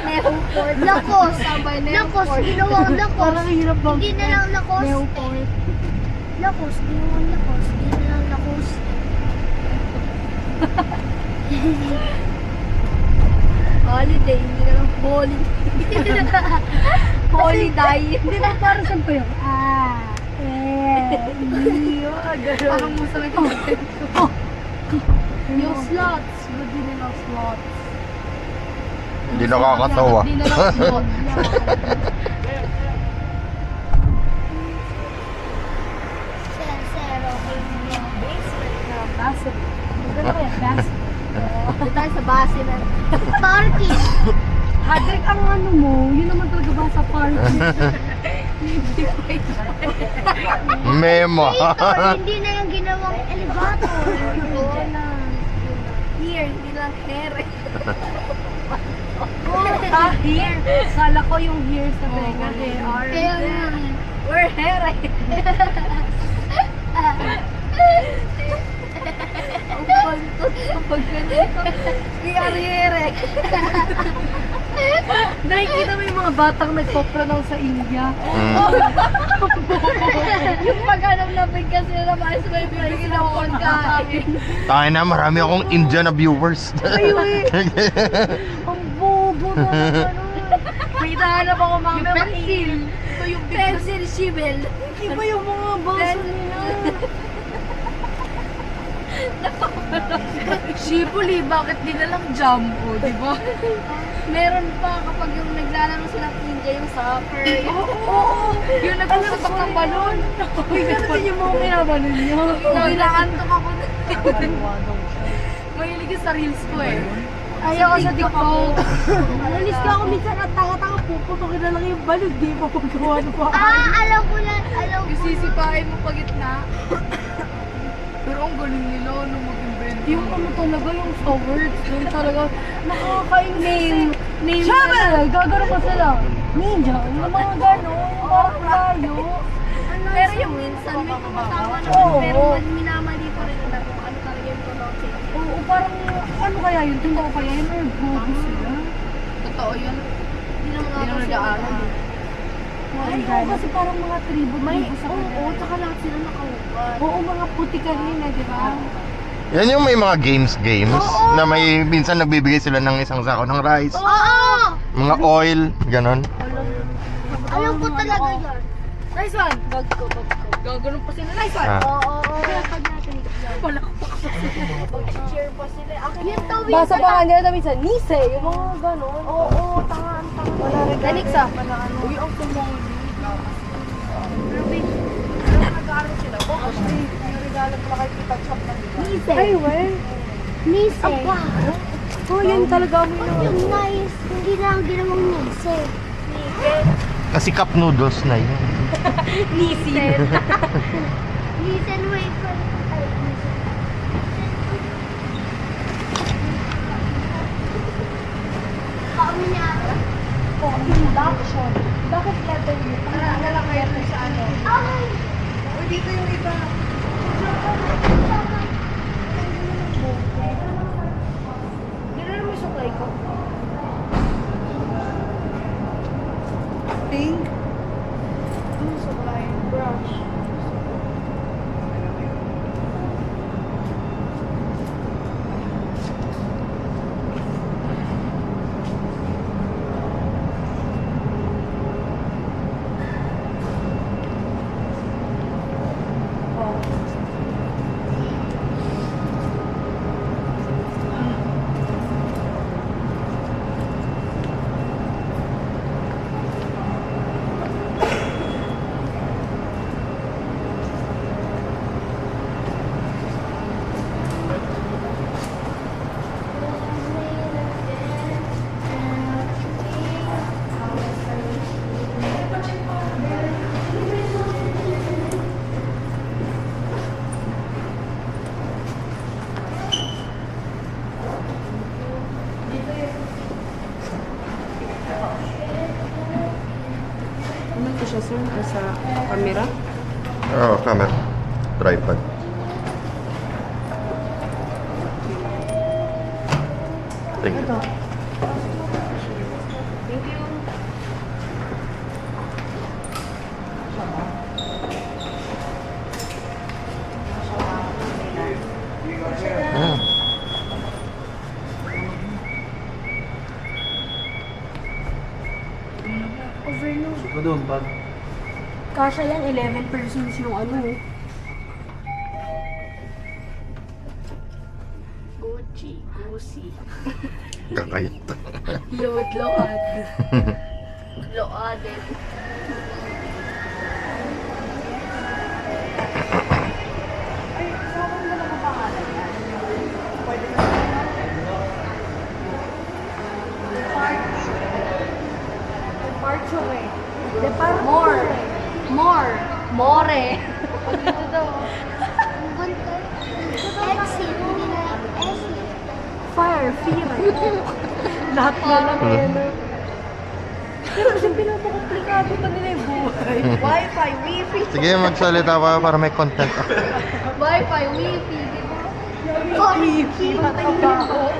Neoport. Lakos. Lakos. Ginawang lakos. Parang hirap bang... Hindi na lang lakos. Neoport. Lakos. Ginawang lakos. Hindi na lang lakos. Holiday. Hindi na lang holiday. Holiday. Hindi na para saan pa yun? Parang masakit ang yung slots. Hindi na lang slots. Hindi nakakatawa. Hindi na lang slots. Basit. Maganda kaya basit. Dito tayo sa basin. Parking. Hadrik ang ano mo, yun naman talaga ba sa parking? Memo. Hindi na lang ginawang elevator. Here, hindi lang here. Here. Kala ko yung here sa Vega. Kaya nga. We're here. Ang pantot kapag ganito. Here. Nakikita mo yung mga batang nagpo-pronounce sa India. Yung paghanap na bigkas nila naman sa may bibigyan ng pagkain. Tayo na, marami akong Indian na viewers. Ang bobo na ano. May nahanap ako mga Yung pencil. Ito yung Pencil shibel. Iba yung mga baso nila. Shibuli, bakit di na lang jumbo, di ba? Meron pa kapag yung naglalaro sila ng India, yung soccer. Oo! Yung nagpuputok ng balon. Uy, ganun yung mga kinabalon niyo. Naantok ako na. Mahilig yung sa reels ko eh. Ayaw ko sa TikTok. Nalis ka ako minsan at tanga-tanga puputokin na lang yung balon. Di mo paggawa na pa. Alam ko na. Alam ko na. Sisipain mo pa gitna. Pero ang galing nila, ano mag-invent. Yung ano talaga, yung sa words, yung talaga, nakaka-name. Name na gagano pa sila. Ninja, yung mga gano'n, yung parang layo. Pero yung minsan may tumatawa naman. Oo. Pero minamali pa rin na kung ano talaga yung pronunciation. Oo, parang, ano kaya yun? Totoo kaya yun? Or bobo sila? Totoo yun. Hindi naman ako nag-aaral. Ay, oo, kasi parang mga tribo sa kanila. Oo, tsaka lahat sila nakaupan. Oo, mga putikan nila, di ba? Yan yung may mga games na may minsan nagbibigay sila ng isang sako ng rice, Oo! mga oil, ganon. Alam ko talaga yan. Nice one! Bag ko. Gaganon pa sila. Nice one! Ah. Oo. Kaya pag natin Wala ko pa kasi. cheer pa sila. Yung tawid Basa pa nga nila minsan, Nise, yung mga ganon. Oo, tangaan. Wala rin. Danik sa? Uy, ang tumong. Nag-aaral sila. Oh, actually, yung regalo pala kay Tita Chop na diba? Nise. Ay, well. Nise. Oh, yan talaga mo Yung nice. Hindi lang ginawang nise. Kasi cup noodles na yun. Nisi. Nise and wafer. Kami niya. Oh, induction. Bakit letter U? Para nalang kaya sa ano? Ay! Uy, dito yung iba. Gano'n naman yung supply ko? Pink? Ano supply? Brush. siya sir sa camera. Oo, camera. Tripod. Thank you. Ito. Thank you. Ah. Overload. Kasha yan, 11 persons yung ano eh. Gucci, Gucci. Kakayot. Load. Loaded. Ay, saan mo na nakapangalan yan? Pwede na Departure eh. More. More. More. Dito daw. Exit. Fire, fear. Lahat na lang yan. Pero kasi pinapakomplikado pa nila yung buhay. Wi-Fi, Wi-Fi. Sige, magsalita ka para may content ako. Wi-Fi, Wi-Fi. Di ba? Wi-Fi. Matabaho.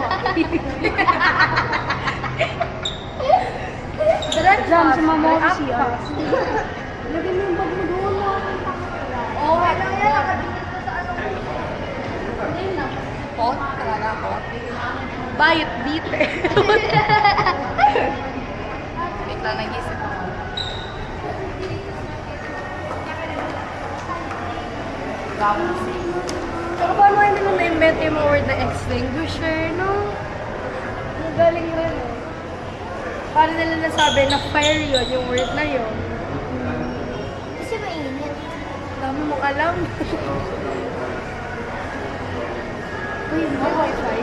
Diyan sa Mamori CR. Lagyan mo yung bag mo doon. Oo, ano yan? Nakadikit ko sa ano. Hot? Talaga hot? Bayot bitter. Wait lang, nag-isip ako. Saka paano kayo nila na-invent yung mga word na extinguisher, no? Ang galing rin eh. Paano nila nasabi na fire yun, yung word na yun? Kasi mainit. Dami mong alam. Uy, may wifi.